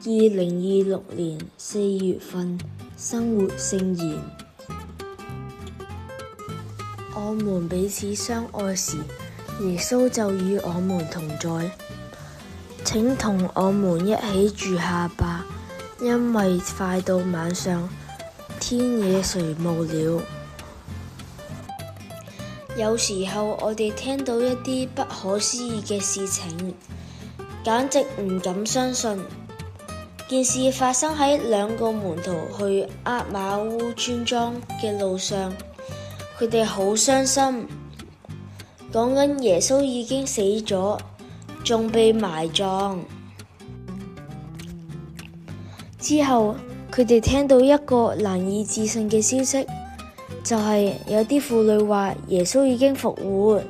2026年4月份生活聖言。我們彼此相愛時，耶穌就與我們同在。請同我們一起住下吧，因為快到晚上，天也垂暮了。有時候我哋聽到一啲不可思議嘅事情，簡直唔敢相信。件事發生喺2個門徒去厄瑪烏村莊嘅路上，佢哋好傷心，講緊耶穌已經死咗，仲被埋葬。之後佢哋聽到一個難以置信嘅消息，就係有啲婦女話耶穌已經復活。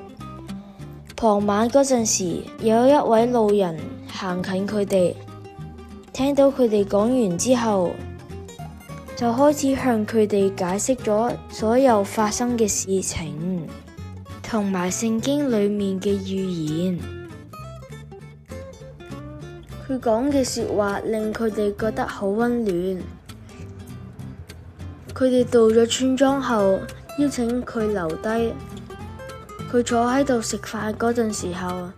傍晚嗰陣時，有一位路人行近佢哋，聽到佢哋講完之後，就開始向佢哋解釋咗所有發生嘅事情，同埋聖經裏面嘅預言。佢講嘅說話令佢哋覺得好溫暖。佢哋到咗村莊後，邀請佢留低。佢坐喺度食飯嗰陣時候，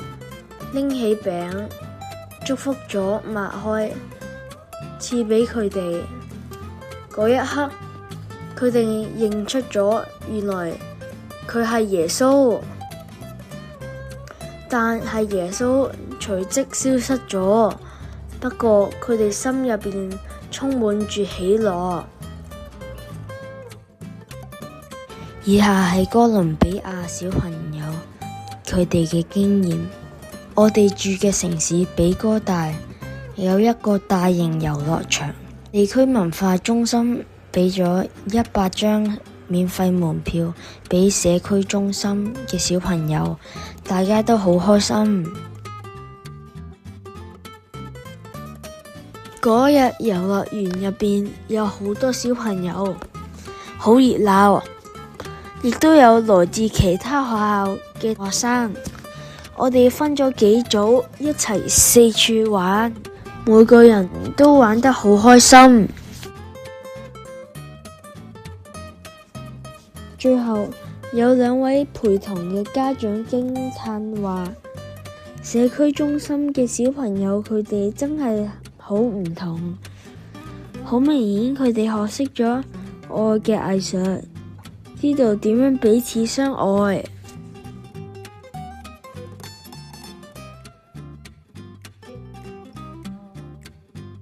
拎起餅，祝福咗擘開，賜俾佢哋。嗰一刻，佢哋認出咗，原來佢係耶穌。但係耶穌隨即消失咗，不過佢哋心入邊充滿住喜樂。以下係哥倫比亞小朋友佢哋嘅經驗。我哋住嘅城市比哥大，有一個大型遊樂場，地區文化中心俾咗100張免費門票俾社區中心嘅小朋友，大家都好開心。嗰日遊樂園入邊有好多小朋友，好熱鬧，亦都有來自其他學校嘅學生。我哋分咗幾組一齊四處玩，每個人都玩得好開心。最後有2位陪同嘅家長驚嘆話，社區中心嘅小朋友佢哋真係好唔同，好明顯佢哋學識咗愛嘅藝術，知道點樣彼此相愛。